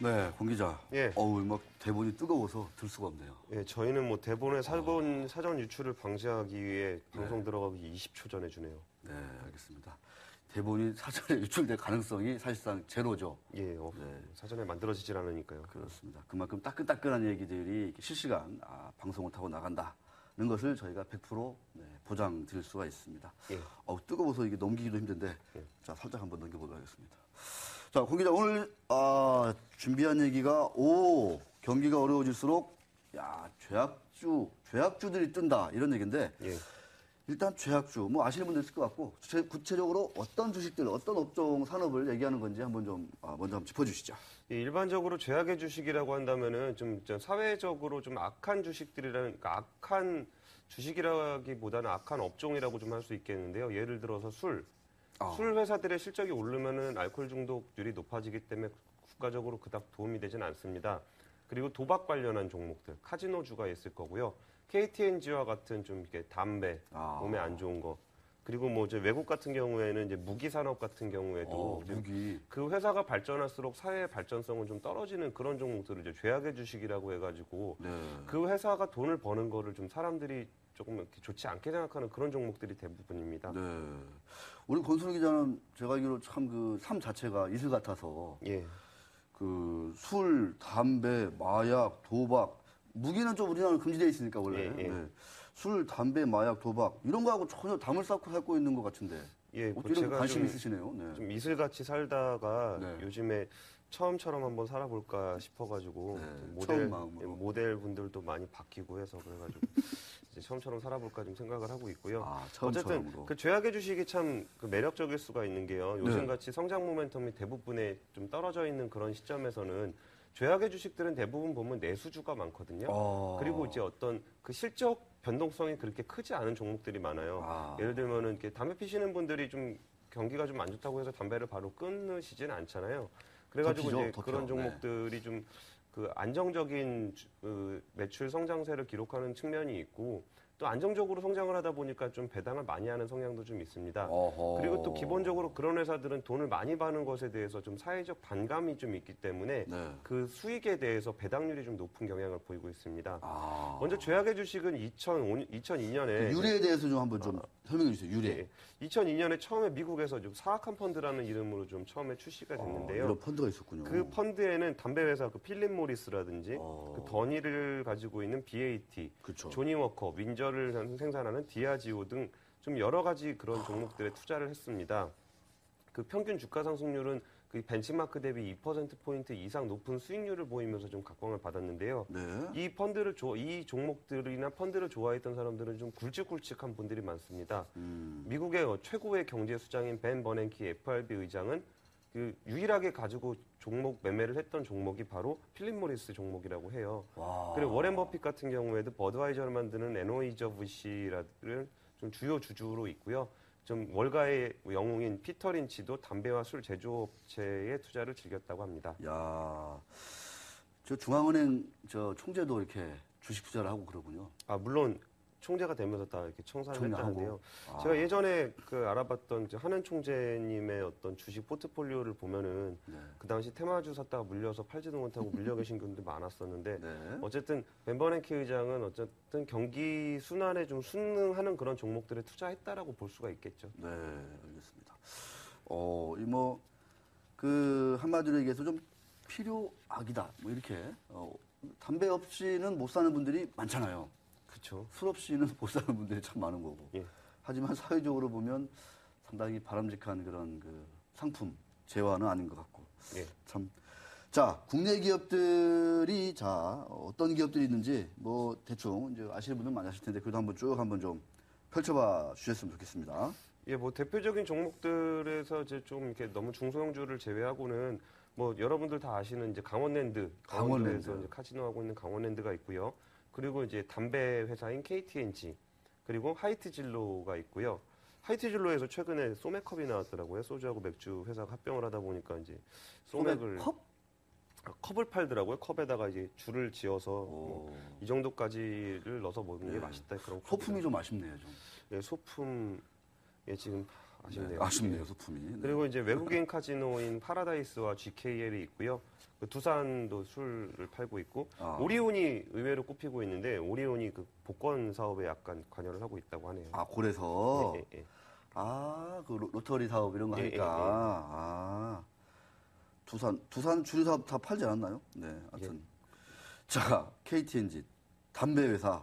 네, 권 기자. 예. 어우, 막 대본이 뜨거워서 들 수가 없네요. 예, 저희는 뭐 대본의 사전 유출을 방지하기 위해 방송 들어가기 20초 전에 주네요. 네, 알겠습니다. 대본이 사전에 유출될 가능성이 사실상 제로죠. 예, 네. 사전에 만들어지질 않으니까요. 그렇습니다. 그만큼 따끈따끈한 얘기들이 실시간 방송을 타고 나간다는 것을 저희가 100% 보장 드릴 수가 있습니다. 예. 뜨거워서 이게 넘기기도 힘든데, 예. 자, 살짝 한번 넘겨보도록 하겠습니다. 자, 권 기자, 오늘, 준비한 얘기가, 경기가 어려워질수록, 죄악주들이 뜬다, 이런 얘기인데, 예. 일단 죄악주, 뭐 아시는 분들 있을 것 같고, 구체적으로 어떤 주식들, 어떤 업종, 산업을 얘기하는 건지 한번 좀, 먼저 한번 짚어주시죠. 예, 일반적으로 죄악의 주식이라고 한다면은 좀 사회적으로 좀 악한 주식들이라는, 그러니까 악한 주식이라기보다는 악한 업종이라고 좀 할 수 있겠는데요. 예를 들어서 술 회사들의 실적이 오르면은 알코올 중독률이 높아지기 때문에 국가적으로 그닥 도움이 되진 않습니다. 그리고 도박 관련한 종목들, 카지노주가 있을 거고요. KTNG와 같은 좀 이렇게 담배, 몸에 안 좋은 거. 그리고 뭐 이제 외국 같은 경우에는 이제 무기 산업 같은 경우에도 무기. 그 회사가 발전할수록 사회의 발전성은 좀 떨어지는 그런 종목들을 이제 죄악의 주식이라고 해가지고 그 회사가 돈을 버는 거를 좀 사람들이 조금 이렇게 좋지 않게 생각하는 그런 종목들이 대부분입니다. 네. 우리 권순우 기자는 제가 알기로 참 그 삶 자체가 이슬 같아서. 예. 그 술, 담배, 마약, 도박, 무기는 좀 우리나라는 금지되어 있으니까 원래. 예. 네. 술, 담배, 마약, 도박 이런 거하고 전혀 담을 쌓고 살고 있는 것 같은데. 예, 어떻게 이런 관심 있으시네요. 네. 좀 이슬같이 살다가 네. 요즘에 처음처럼 한번 살아볼까 싶어가지고 모델 분들도 많이 바뀌고 해서 그래가지고 이제 처음처럼 살아볼까 좀 생각을 하고 있고요. 어쨌든 그 죄악의 주식이 참 그 매력적일 수가 있는 게요. 요즘같이 성장 모멘텀이 대부분에 좀 떨어져 있는 그런 시점에서는 죄악의 주식들은 대부분 보면 내수주가 많거든요. 그리고 이제 어떤 그 실적 변동성이 그렇게 크지 않은 종목들이 많아요. 예를 들면은 이렇게 담배 피시는 분들이 좀 경기가 좀 안 좋다고 해서 담배를 바로 끊으시진 않잖아요. 그래가지고 이제 그런 종목들이 좀 그 안정적인 그 매출 성장세를 기록하는 측면이 있고 또 안정적으로 성장을 하다 보니까 좀 배당을 많이 하는 성향도 좀 있습니다. 그리고 또 기본적으로 그런 회사들은 돈을 많이 버는 것에 대해서 좀 사회적 반감이 좀 있기 때문에 그 수익에 대해서 배당률이 좀 높은 경향을 보이고 있습니다. 먼저 죄악의 주식은 2002년에 유래에 대해서 좀 한번 좀 설명해 주세요. 유래. 2002년에 처음에 미국에서 좀 사악한 펀드라는 이름으로 좀 처음에 출시가 됐는데요. 이런 펀드가 있었군요. 그 펀드에는 담배 회사 그 필립 모리스라든지 그 더니를 가지고 있는 BAT, 그쵸. 조니 워커, 윈저를 생산하는 디아지오 등 좀 여러 가지 그런 종목들에 투자를 했습니다. 그 평균 주가 상승률은 그 벤치마크 대비 2%포인트 이상 높은 수익률을 보이면서 좀 각광을 받았는데요. 이 종목들이나 펀드를 좋아했던 사람들은 좀 굵직굵직한 분들이 많습니다. 미국의 최고의 경제 수장인 벤 버냉키 FRB 의장은 그 유일하게 가지고 종목 매매를 했던 종목이 바로 필립 모리스 종목이라고 해요. 그리고 워렌 버핏 같은 경우에도 버드와이저를 만드는 애너이저브시라는 좀 주요 주주로 있고요. 좀 월가의 영웅인 피터 린치도 담배와 술 제조업체에 투자를 즐겼다고 합니다. 저 중앙은행 총재도 이렇게 주식 투자를 하고 그러군요. 물론 총재가 되면서 다 이렇게 청산을 했다는데요. 제가 예전에 그 알아봤던 하는 총재님의 어떤 주식 포트폴리오를 보면은 그 당시 테마주 샀다가 물려서 팔지도 못하고 물려 계신 분들 많았었는데 어쨌든 벤 버냉키 의장은 어쨌든 경기 순환에 좀 순응하는 그런 종목들에 투자했다라고 볼 수가 있겠죠. 네, 알겠습니다. 한마디로 얘기해서 좀 필요악이다. 뭐 이렇게 담배 없이는 못 사는 분들이 많잖아요. 그렇죠. 술 없이는 못 사는 분들이 참 많은 거고. 하지만 사회적으로 보면 상당히 바람직한 그런 그 상품, 재화는 아닌 것 같고. 자, 국내 기업들이 어떤 기업들이 있는지 뭐 대충 이제 아시는 분들 많으실 텐데 그래도 한번 좀 펼쳐봐 주셨으면 좋겠습니다. 뭐 대표적인 종목들에서 이제 좀 이렇게 너무 중소형주를 제외하고는 뭐 여러분들 다 아시는 이제 강원랜드에서 이제 카지노하고 있는 강원랜드가 있고요. 그리고 이제 담배 회사인 KTNG, 그리고 하이트진로가 있고요. 하이트진로에서 최근에 소맥컵이 나왔더라고요. 소주하고 맥주 회사가 합병을 하다 보니까 이제 컵을 팔더라고요. 컵에다가 이제 줄을 지어서 이 정도까지를 넣어서 먹는 게 맛있다. 그런 소품이 좀 아쉽네요, 좀. 소품 지금 아쉽네요. 네, 아쉽네요, 소품이. 네. 그리고 이제 외국인 카지노인 파라다이스와 GKL이 있고요. 그 두산도 술을 팔고 있고 오리온이 의외로 꼽히고 있는데 오리온이 그 복권 사업에 약간 관여를 하고 있다고 하네요. 아, 골에서. 예. 그 로터리 사업 이런 거 하니까. 두산 주류 사업 다 팔지 않았나요? 네, 하여튼. 자, KTNG 담배 회사.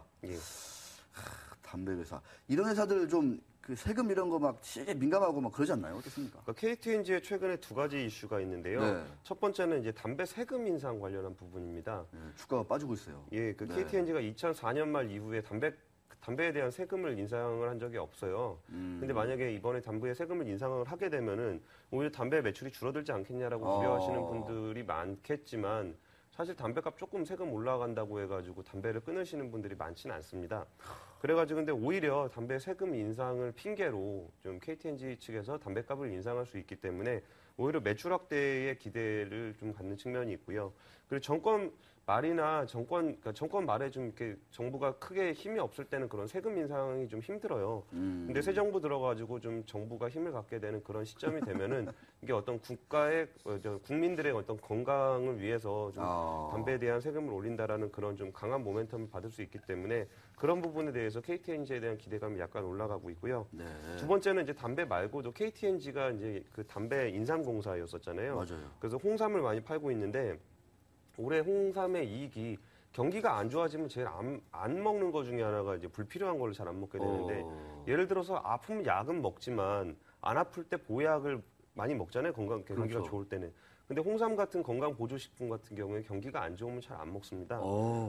담배 회사. 이런 회사들 좀 그 세금 이런 거 막 되게 민감하고 막 그러지 않나요? 어떻습니까? 그러니까 KTNG에 최근에 두 가지 이슈가 있는데요. 네. 첫 번째는 이제 담배 세금 인상 관련한 부분입니다. 네, 주가가 빠지고 있어요. 예, 그 KTNG가 2004년 말 이후에 담배에 대한 세금을 인상을 한 적이 없어요. 근데 만약에 이번에 담배에 세금을 인상을 하게 되면은 오히려 담배 매출이 줄어들지 않겠냐라고 우려하시는 분들이 많겠지만 사실 담배값 조금 세금 올라간다고 해가지고 담배를 끊으시는 분들이 많지는 않습니다. 그래가지고 근데 오히려 담배 세금 인상을 핑계로 좀 KTNG 측에서 담배값을 인상할 수 있기 때문에 오히려 매출 확대에 기대를 좀 갖는 측면이 있고요. 그리고 정권 말에 좀 이렇게 정부가 크게 힘이 없을 때는 그런 세금 인상이 좀 힘들어요. 근데 새 정부 들어가지고 좀 정부가 힘을 갖게 되는 그런 시점이 되면은 이게 어떤 국민들의 어떤 건강을 위해서 좀 담배에 대한 세금을 올린다라는 그런 좀 강한 모멘텀을 받을 수 있기 때문에 그런 부분에 대해서 KTNG에 대한 기대감이 약간 올라가고 있고요. 네. 두 번째는 이제 담배 말고도 KTNG가 이제 그 담배 인삼공사였었잖아요. 맞아요. 그래서 홍삼을 많이 팔고 있는데 올해 홍삼의 이익이 경기가 안 좋아지면 제일 안 먹는 것 중에 하나가 이제 불필요한 걸 잘 안 먹게 되는데 예를 들어서 아프면 약은 먹지만 안 아플 때 보약을 많이 먹잖아요. 경기가 그렇죠. 좋을 때는. 근데 홍삼 같은 건강 보조식품 같은 경우에 경기가 안 좋으면 잘 안 먹습니다.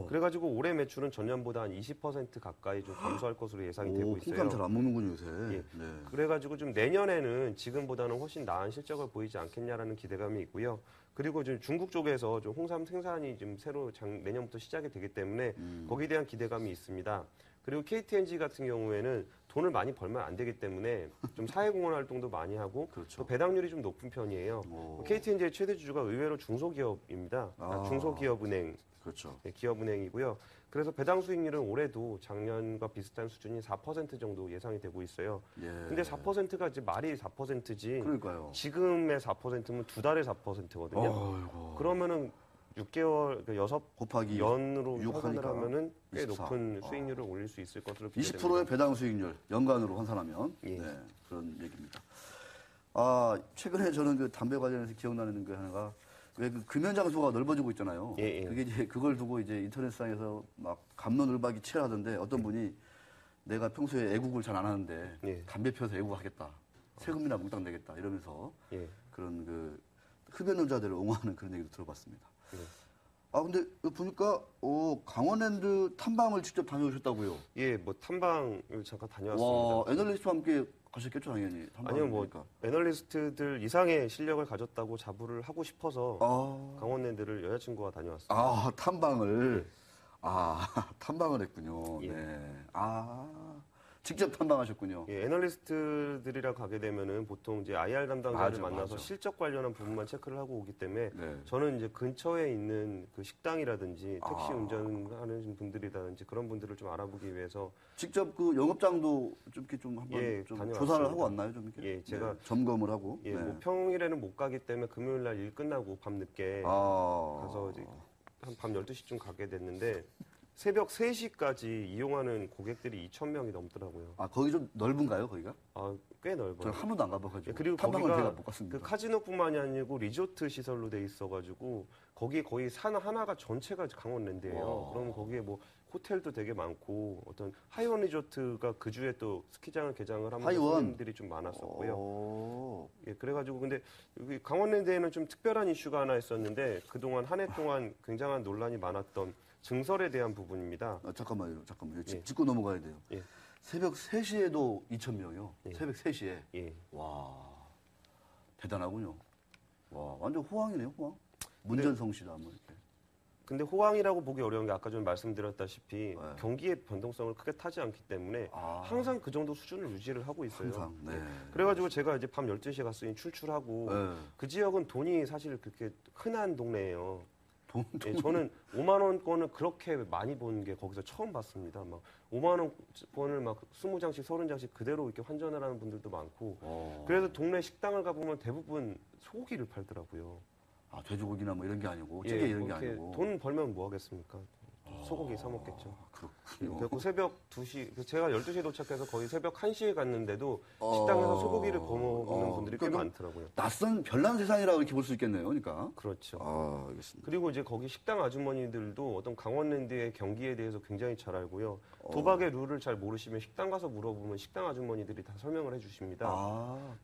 그래가지고 올해 매출은 전년보다 한 20% 가까이 좀 감소할 것으로 예상이 되고 있어요. 홍삼 잘 안 먹는군요, 요새. 예. 네. 그래가지고 좀 내년에는 지금보다는 훨씬 나은 실적을 보이지 않겠냐라는 기대감이 있고요. 그리고 좀 중국 쪽에서 좀 홍삼 생산이 좀 새로 내년부터 시작이 되기 때문에 거기에 대한 기대감이 있습니다. 그리고 KTNG 같은 경우에는 돈을 많이 벌면 안 되기 때문에 좀 사회공헌 활동도 많이 하고 그렇죠. 또 배당률이 좀 높은 편이에요. KTNG의 최대 주주가 의외로 중소기업입니다. 중소기업은행, 그렇죠. 네, 기업은행이고요. 그래서 배당 수익률은 올해도 작년과 비슷한 수준이 4% 정도 예상이 되고 있어요. 근데 4%가 이제 말이 4%지. 그러니까요. 지금의 4%면 두 달에 4%거든요. 그러면은 6개월, 6 곱하기 연으로 환산을 하면은 꽤 24. 높은 수익률을 올릴 수 있을 것으로 기대됩니다. 20%의 배당 수익률 연간으로 환산하면 네, 그런 얘기입니다. 최근에 저는 그 담배 관련해서 기억나는 게 하나가 왜 그 금연 장소가 넓어지고 있잖아요. 그게 이제 그걸 두고 이제 인터넷상에서 막 갑론을박이 치열하던데 어떤 분이 내가 평소에 애국을 잘 안 하는데 담배 피워서 애국하겠다. 세금이나 몽땅 내겠다 이러면서 그런 그 흡연자들을 옹호하는 그런 얘기도 들어봤습니다. 근데 보니까 강원랜드 탐방을 직접 다녀오셨다고요? 예, 뭐 탐방을 잠깐 다녀왔습니다. 와, 애널리스트와 함께 가셨겠죠, 당연히. 아니요, 뭐 애널리스트들 이상의 실력을 가졌다고 자부를 하고 싶어서 강원랜드를 여자친구와 다녀왔습니다. 탐방을. 탐방을 했군요. 네. 직접 탐방하셨군요. 예, 애널리스트들이랑 가게 되면은 보통 이제 IR 담당자를 만나서 실적 관련한 부분만 체크를 하고 오기 때문에 저는 이제 근처에 있는 그 식당이라든지 택시 운전하는 분들이라든지 그런 분들을 좀 알아보기 위해서 직접 그 영업장도 좀 이렇게 좀 한번 좀 조사를 하고 왔나요, 좀 이렇게? 예, 제가 점검을 하고. 뭐 평일에는 못 가기 때문에 금요일 날 일 끝나고 밤 늦게 가서 이제 한 밤 12시쯤 가게 됐는데. 새벽 3시까지 이용하는 고객들이 2,000명이 넘더라고요. 거기 좀 넓은가요, 거기가? 꽤 넓어요. 저는 한 번도 안 가봐가지고. 그리고 거기가 제가 못 갔습니다. 그 카지노뿐만이 아니고 리조트 시설로 돼 있어가지고 거기 거의 산 하나가 전체가 강원랜드예요. 그럼 거기에 뭐 호텔도 되게 많고 어떤 하이원 리조트가 그 주에 또 스키장을 개장을 하면서 손님들이 좀 많았었고요. 예, 그래가지고 근데 여기 강원랜드에는 좀 특별한 이슈가 하나 있었는데 그동안 한 해 동안 굉장한 논란이 많았던 증설에 대한 부분입니다. 잠깐만요. 짚고 넘어가야 돼요. 새벽 3시에도 2,000명이요. 새벽 3시에. 와, 대단하군요. 와, 완전 호황이네요, 호황. 문전성시다, 뭐 이렇게. 근데 호황이라고 보기 어려운 게 아까 좀 말씀드렸다시피 경기의 변동성을 크게 타지 않기 때문에 항상 그 정도 수준을 유지를 하고 있어요. 항상, 그래가지고 제가 이제 밤 12시에 갔으니 출출하고 그 지역은 돈이 사실 그렇게 흔한 동네예요. 예, 저는 5만 원권을 그렇게 많이 본 게 거기서 처음 봤습니다. 막 5만 원권을 막 20장씩 30장씩 그대로 이렇게 환전을 하는 분들도 많고 그래서 동네 식당을 가보면 대부분 소고기를 팔더라고요. 아, 돼지고기나 뭐 이런 게 아니고 찌개 이런 게 아니고. 돈 벌면 뭐 하겠습니까? 소고기 사 먹겠죠. 그렇군요. 그래서 새벽 2시, 제가 12시에 도착해서 거의 새벽 1시에 갔는데도 식당에서 소고기를 구워 먹는 분들이 꽤 많더라고요. 낯선 별난 세상이라고 이렇게 볼 수 있겠네요. 그러니까. 그렇죠. 알겠습니다. 그리고 이제 거기 식당 아주머니들도 어떤 강원랜드의 경기에 대해서 굉장히 잘 알고요. 도박의 룰을 잘 모르시면 식당 가서 물어보면 식당 아주머니들이 다 설명을 해주십니다.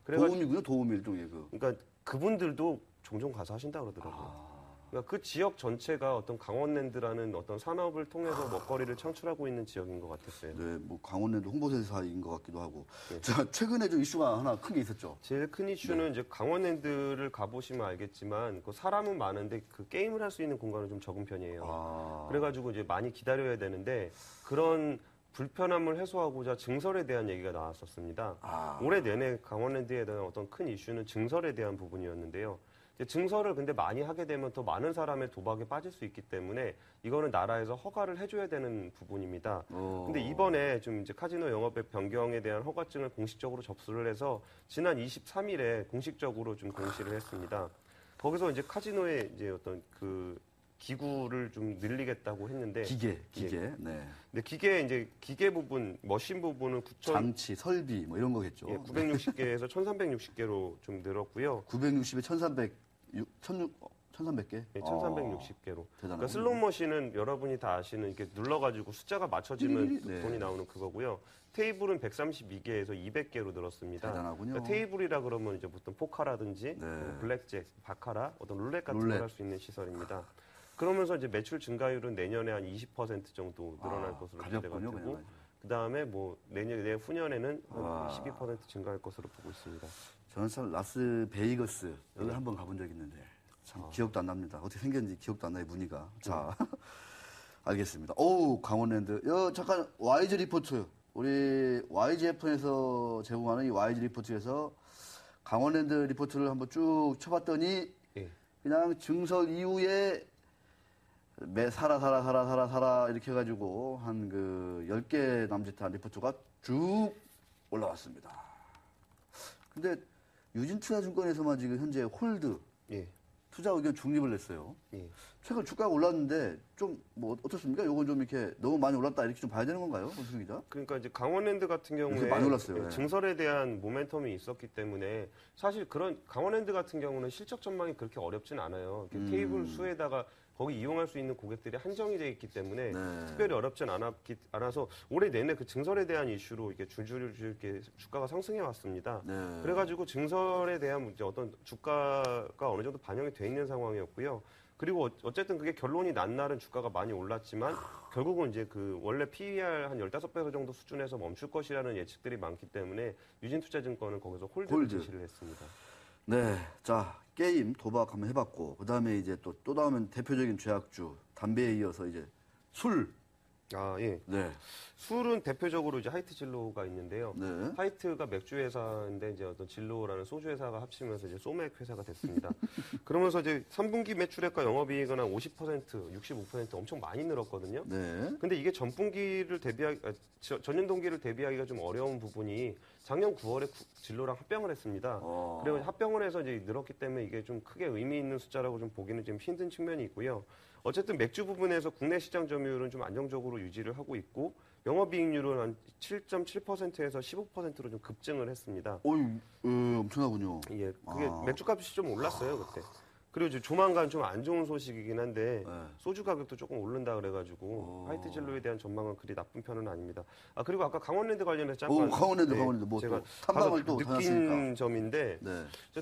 도우미군요, 도우미 일종의 그러니까 그분들도 종종 가서 하신다 그러더라고요. 그러니까 그 지역 전체가 어떤 강원랜드라는 어떤 산업을 통해서 먹거리를 창출하고 있는 지역인 것 같았어요. 네, 뭐 강원랜드 홍보대사인 것 같기도 하고. 네. 자, 최근에 좀 이슈가 하나 큰 게 있었죠. 제일 큰 이슈는 이제 강원랜드를 가보시면 알겠지만 그 사람은 많은데 그 게임을 할 수 있는 공간은 좀 적은 편이에요. 그래가지고 이제 많이 기다려야 되는데 그런 불편함을 해소하고자 증설에 대한 얘기가 나왔었습니다. 올해 내내 강원랜드에 대한 어떤 큰 이슈는 증설에 대한 부분이었는데요. 증설을 근데 많이 하게 되면 더 많은 사람의 도박에 빠질 수 있기 때문에 이거는 나라에서 허가를 해줘야 되는 부분입니다. 근데 이번에 좀 이제 카지노 영업의 변경에 대한 허가증을 공식적으로 접수를 해서 지난 23일에 공식적으로 좀 공시를 했습니다. 거기서 이제 카지노의 이제 어떤 그 기구를 좀 늘리겠다고 했는데 기계. 네. 근데 기계 부분, 머신 부분은 9,000 장치, 설비 뭐 이런 거겠죠. 960개에서 1,360개로 좀 늘었고요. 960에 1,300개? 네, 1,360개로. 그러니까 슬롯 머신은 여러분이 다 아시는 이렇게 눌러가지고 숫자가 맞춰지면 돈이 나오는 그거고요. 테이블은 132개에서 200개로 늘었습니다. 대단하군요. 그러니까 테이블이라 그러면 이제 보통 포카라든지 블랙잭, 바카라, 어떤 룰렛 같은 걸 할 수 있는 시설입니다. 그러면서 이제 매출 증가율은 내년에 한 20% 정도 늘어날 것으로 기대가 되고, 그 다음에 뭐 내후년에는 한 12% 증가할 것으로 보고 있습니다. 저는 참 라스베이거스 여기 한번 가본 적이 있는데 참 기억도 안 납니다. 어떻게 생겼는지 기억도 안 나요, 무늬가. 자, 알겠습니다. 강원랜드. 잠깐 YG 리포트. 우리 YGF에서 제공하는 이 YG 리포트에서 강원랜드 리포트를 한번 쭉 쳐봤더니 그냥 증설 이후에 사라 이렇게 해가지고 한 10개 남짓한 리포트가 쭉 올라왔습니다. 근데 유진투자증권에서만 지금 현재 홀드 투자 의견 중립을 냈어요. 최근 주가가 올랐는데 좀 뭐 어떻습니까? 요건 좀 이렇게 너무 많이 올랐다 이렇게 좀 봐야 되는 건가요? 권순 기자? 그러니까 이제 강원랜드 같은 경우에 많이 올랐어요. 증설에 대한 모멘텀이 있었기 때문에 사실 그런 강원랜드 같은 경우는 실적 전망이 그렇게 어렵진 않아요. 테이블 수에다가 거기 이용할 수 있는 고객들이 한정이 되어 있기 때문에 특별히 어렵진 않아서 올해 내내 그 증설에 대한 이슈로 이렇게 줄줄이 이렇게 주가가 상승해 왔습니다. 그래가지고 증설에 대한 이제 어떤 주가가 어느 정도 반영이 돼 있는 상황이었고요. 그리고 어쨌든 그게 결론이 난 날은 주가가 많이 올랐지만 결국은 이제 그 원래 PER 한 15배 정도 수준에서 멈출 것이라는 예측들이 많기 때문에 유진투자증권은 거기서 홀드를 제시를 했습니다. 네, 자 게임 도박 한번 해봤고 그 다음에 이제 또 다음은 대표적인 죄악주 담배에 이어서 이제 술. 네. 술은 대표적으로 이제 하이트 진로가 있는데요. 하이트가 맥주 회사인데 이제 어떤 진로라는 소주 회사가 합치면서 이제 소맥 회사가 됐습니다. 그러면서 이제 3분기 매출액과 영업이익은 한 50%, 65% 엄청 많이 늘었거든요. 근데 이게 전년 동기를 대비하기가 좀 어려운 부분이 작년 9월에 진로랑 합병을 했습니다. 그리고 합병을 해서 이제 늘었기 때문에 이게 좀 크게 의미 있는 숫자라고 좀 보기는 좀 힘든 측면이 있고요. 어쨌든 맥주 부분에서 국내 시장 점유율은 좀 안정적으로 유지를 하고 있고 영업이익률은 한 7.7%에서 15%로 좀 급증을 했습니다. 엄청나군요. 그게 맥주값이 좀 올랐어요 그때. 그리고 이제 조만간 좀 안 좋은 소식이긴 한데 소주 가격도 조금 오른다 그래가지고 하이트 진로에 대한 전망은 그리 나쁜 편은 아닙니다. 그리고 아까 강원랜드 관련해서 잠깐 강원랜드 뭐 제가 탐방을 또 느낀 점인데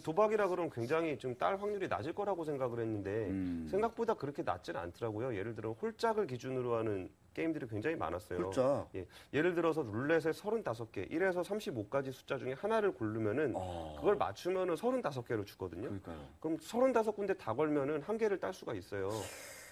도박이라 그러면 굉장히 좀 딸 확률이 낮을 거라고 생각을 했는데 생각보다 그렇게 낮지는 않더라고요. 예를 들어 홀짝을 기준으로 하는 게임들이 굉장히 많았어요. 홀짝. 예를 들어서 룰렛에 35개, 1에서 35까지 숫자 중에 하나를 고르면은 그걸 맞추면은 35개로 주거든요. 그러니까요. 그럼 35군데 다 걸면은 한 개를 딸 수가 있어요.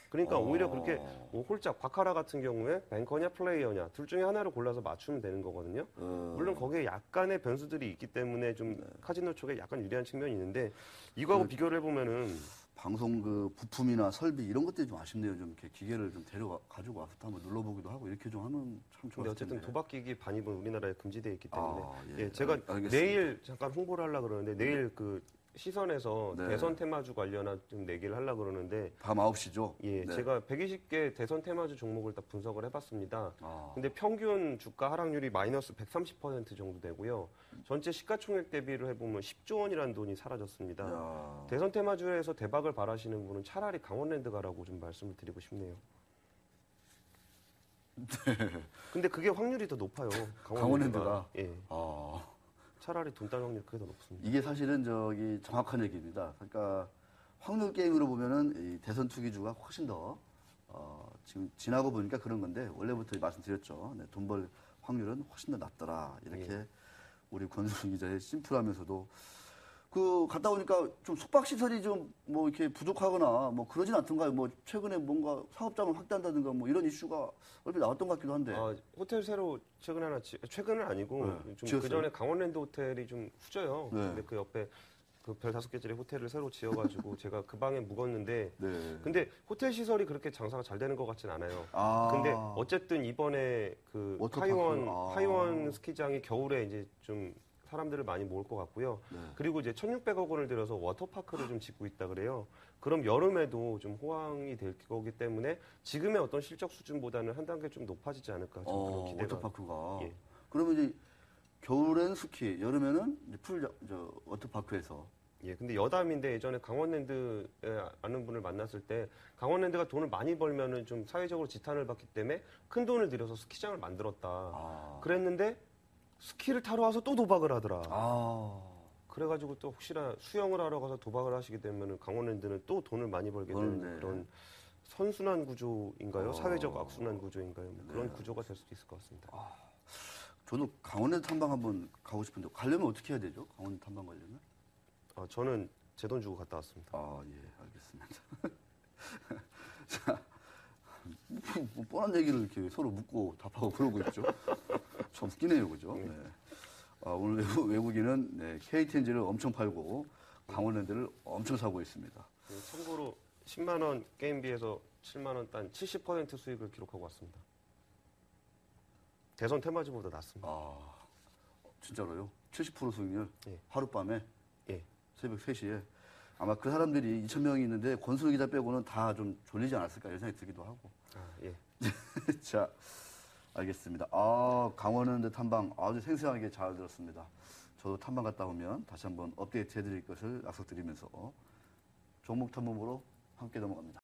그러니까 오히려 그렇게 뭐 홀짝, 바카라 같은 경우에 뱅커냐 플레이어냐 둘 중에 하나를 골라서 맞추면 되는 거거든요. 물론 거기에 약간의 변수들이 있기 때문에 좀 카지노 쪽에 약간 유리한 측면이 있는데 이거하고 비교를 해보면은 방송 그 부품이나 설비 이런 것들이 좀 아쉽네요. 좀 이렇게 기계를 좀 가지고 와서 또 한번 눌러보기도 하고 이렇게 좀 하면 참 좋을 텐데. 어쨌든 도박기기 반입은 우리나라에 금지되어 있기 때문에 예, 제가 내일 잠깐 홍보를 하려고 그러는데 내일 그 시선에서 네. 대선 테마주 관련한 좀 내기를 하려고 그러는데 밤 9시죠? 예, 네. 제가 120개 대선 테마주 종목을 다 분석을 해봤습니다. 근데 평균 주가 하락률이 마이너스 130% 정도 되고요. 전체 시가총액 대비를 해보면 10조 원이라는 돈이 사라졌습니다. 야. 대선 테마주에서 대박을 바라시는 분은 차라리 강원랜드 가라고 좀 말씀을 드리고 싶네요. 네. 근데 그게 확률이 더 높아요. 강원랜드가. 예. 차라리 돈 딸 확률이 그게 더 높습니다. 이게 사실은 저기 정확한 얘기입니다. 그러니까 확률 게임으로 보면은 이 대선 투기주가 훨씬 더 지금 지나고 보니까 그런 건데 원래부터 말씀드렸죠. 네, 돈 벌 확률은 훨씬 더 낮더라. 이렇게 우리 권순 기자의 심플하면서도 그 갔다 오니까 좀 숙박 시설이 좀 뭐 이렇게 부족하거나 뭐 그러진 않던가요? 뭐 최근에 뭔가 사업장을 확대한다든가 뭐 이런 이슈가 얼핏 나왔던 것 같기도 한데. 호텔 새로 최근에 하나 최근은 아니고 네, 좀 그 전에 강원랜드 호텔이 좀 후져요. 네. 근데 그 옆에 그 별 5개짜리 호텔을 새로 지어가지고 제가 그 방에 묵었는데 네. 근데 호텔 시설이 그렇게 장사가 잘 되는 것 같진 않아요. 근데 어쨌든 이번에 그 타이원 스키장이 겨울에 이제 좀 사람들을 많이 모을 것 같고요. 네. 그리고 이제 1,600억 원을 들여서 워터파크를 좀 짓고 있다 그래요. 그럼 여름에도 좀 호황이 될 거기 때문에 지금의 어떤 실적 수준보다는 한 단계 좀 높아지지 않을까 좀 그런 기대가. 워터파크가. 예. 그러면 이제 겨울엔 스키, 여름에는 이제 워터파크에서. 예, 근데 여담인데 예전에 강원랜드에 아는 분을 만났을 때 강원랜드가 돈을 많이 벌면은 좀 사회적으로 지탄을 받기 때문에 큰 돈을 들여서 스키장을 만들었다. 그랬는데 스키를 타러 와서 또 도박을 하더라. 그래가지고 또 혹시나 수영을 하러 가서 도박을 하시게 되면은 강원랜드는 또 돈을 많이 벌게 되는 그런 선순환 구조인가요? 사회적 악순환 구조인가요? 뭐 그런 구조가 될 수도 있을 것 같습니다. 저도 강원랜드 탐방 한번 가고 싶은데 가려면 어떻게 해야 되죠? 강원랜드 탐방 가려면? 저는 제 돈 주고 갔다 왔습니다. 예, 알겠습니다. 자, 뭐 뻔한 얘기를 이렇게 서로 묻고 답하고 그러고 있죠. 참 웃기네요, 그죠? 네. 오늘 외국인은 KTNG를 엄청 팔고 강원랜드를 엄청 사고 있습니다. 참고로 10만 원 게임비에서 7만 원 딴 70% 수익을 기록하고 왔습니다. 대선 테마주보다 낮습니다. 진짜로요? 70% 수익률? 예. 하룻밤에? 예. 새벽 3시에? 아마 그 사람들이 2,000명이 있는데 권순우 기자 빼고는 다 좀 졸리지 않았을까 이런 생각이 들기도 하고. 예. 자, 알겠습니다. 강원랜드 탐방 아주 생생하게 잘 들었습니다. 저도 탐방 갔다 오면 다시 한번 업데이트 해드릴 것을 약속드리면서 종목 탐험으로 함께 넘어갑니다.